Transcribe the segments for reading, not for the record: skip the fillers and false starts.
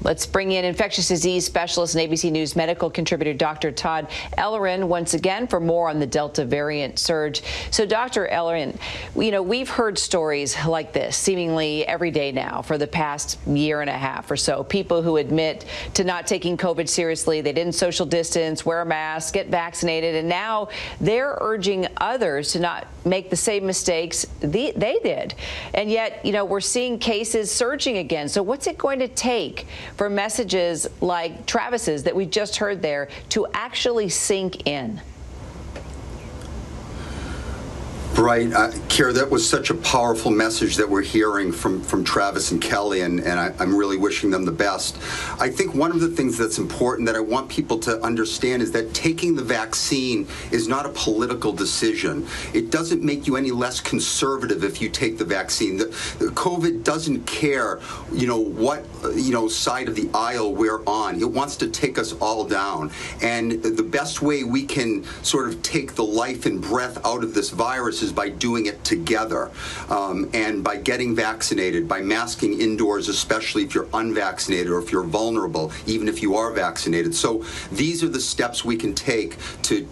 Let's bring in infectious disease specialist and ABC News medical contributor Dr. Todd Ellerin once again for more on the Delta variant surge. So, Dr. Ellerin, we've heard stories like this seemingly every day now for the past year and a half or so. People who admit to not taking COVID seriously, they didn't social distance, wear a mask, get vaccinated, and now they're urging others to not make the same mistakes they did. And yet, we're seeing cases surging again. So what's it going to take for messages like Travis's that we just heard there to actually sink in? Right. Kira, that was such a powerful message that we're hearing from Travis and Kelly, and I'm really wishing them the best. I think one of the things that's important that I want people to understand is that taking the vaccine is not a political decision. It doesn't make you any less conservative if you take the vaccine. The COVID doesn't care, what, side of the aisle we're on. It wants to take us all down. And the best way we can sort of take the life and breath out of this virus is by doing it together, and by getting vaccinated, by masking indoors, especially if you're unvaccinated or if you're vulnerable, even if you are vaccinated. So these are the steps we can take to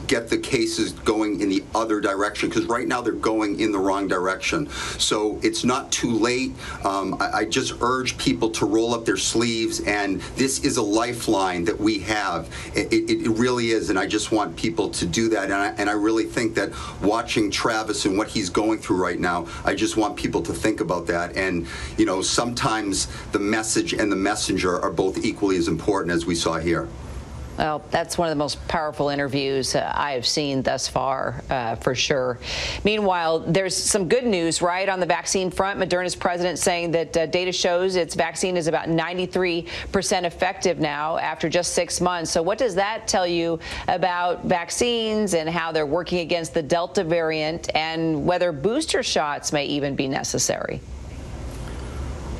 get the cases going in the other direction, because right now they're going in the wrong direction. So it's not too late. I just urge people to roll up their sleeves, and this is a lifeline that we have. It really is, and I just want people to do that. And I really think that watching Travis and what he's going through right now, I just want people to think about that. And, sometimes the message and the messenger are both equally as important, as we saw here. Well, that's one of the most powerful interviews I have seen thus far, for sure. Meanwhile, there's some good news, right, on the vaccine front. Moderna's president saying that data shows its vaccine is about 93% effective now after just 6 months. So what does that tell you about vaccines and how they're working against the Delta variant, and whether booster shots may even be necessary?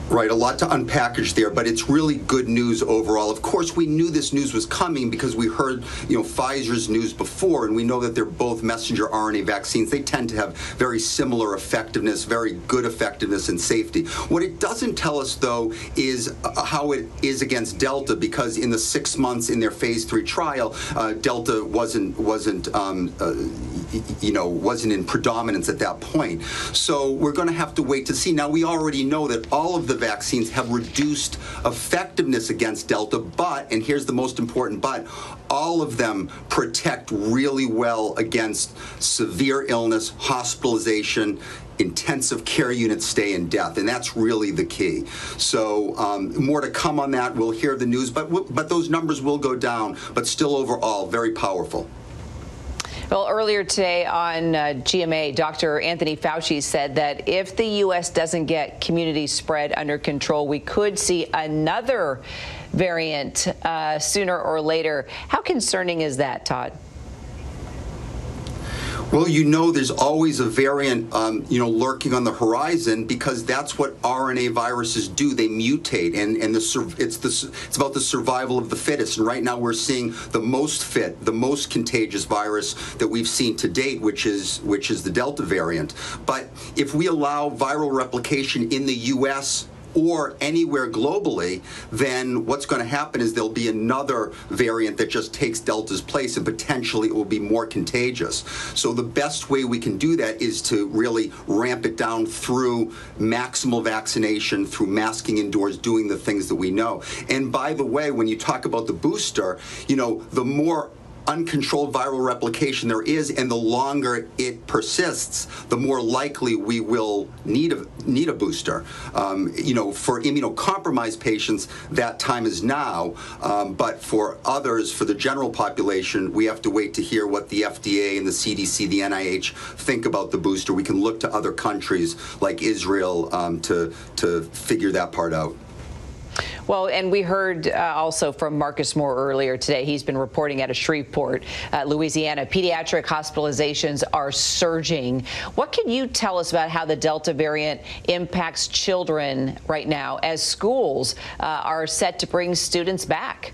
Right, a lot to unpackage there, but it's really good news overall. Of course, we knew this news was coming because we heard, Pfizer's news before, and we know that they're both messenger RNA vaccines. They tend to have very similar effectiveness, very good effectiveness and safety. What it doesn't tell us, though, is how it is against Delta, because in the 6 months in their phase 3 trial, Delta wasn't in predominance at that point. So we're going to have to wait to see. Now, we already know that all of the vaccines have reduced effectiveness against Delta, but, and here's the most important but, all of them protect really well against severe illness, hospitalization, intensive care unit stay, and death, and that's really the key. So more to come on that. We'll hear the news, but those numbers will go down, but still overall very powerful. Well, earlier today on GMA, Dr. Anthony Fauci said that if the U.S. doesn't get community spread under control, we could see another variant sooner or later. How concerning is that, Todd? Well, there's always a variant, lurking on the horizon, because that's what RNA viruses do. They mutate, and it's about the survival of the fittest. And right now we're seeing the most fit, the most contagious virus that we've seen to date, which is the Delta variant. But if we allow viral replication in the U.S. or anywhere globally, then what's going to happen is there'll be another variant that just takes Delta's place, and potentially it will be more contagious. So the best way we can do that is to really ramp it down through maximal vaccination, through masking indoors, doing the things that we know. And by the way, when you talk about the booster, the more uncontrolled viral replication there is, and the longer it persists, the more likely we will need a booster. For immunocompromised patients, that time is now. But for others, for the general population, we have to wait to hear what the FDA and the CDC, the NIH think about the booster. We can look to other countries like Israel to figure that part out. Well, and we heard also from Marcus Moore earlier today. He's been reporting out of Shreveport, Louisiana. Pediatric hospitalizations are surging. What can you tell us about how the Delta variant impacts children right now as schools are set to bring students back?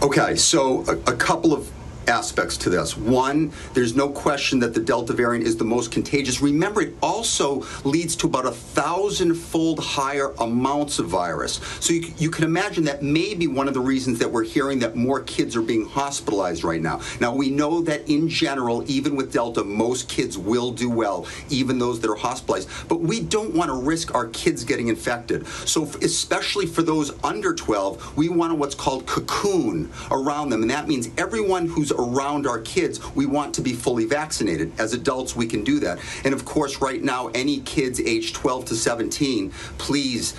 Okay, so a couple of aspects to this. One, there's no question that the Delta variant is the most contagious. Remember, it also leads to about 1,000-fold higher amounts of virus. So you can imagine that may be one of the reasons that we're hearing that more kids are being hospitalized right now. Now, we know that in general, even with Delta, most kids will do well, even those that are hospitalized. But we don't want to risk our kids getting infected. So especially for those under 12, we want what's called cocoon around them. And that means everyone who's around our kids, we want to be fully vaccinated. As adults, we can do that. And of course, right now, any kids aged 12 to 17, please,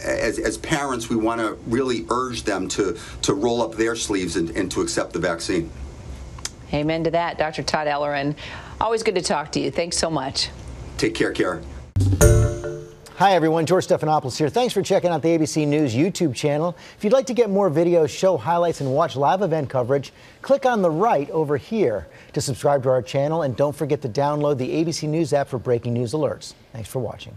as parents, we want to really urge them to roll up their sleeves and to accept the vaccine. Amen to that. Dr. Todd Ellerin, always good to talk to you. Thanks so much. Take care, Kara. Hi, everyone. George Stephanopoulos here. Thanks for checking out the ABC News YouTube channel. If you'd like to get more videos, show highlights, and watch live event coverage, click on the right over here to subscribe to our channel. And don't forget to download the ABC News app for breaking news alerts. Thanks for watching.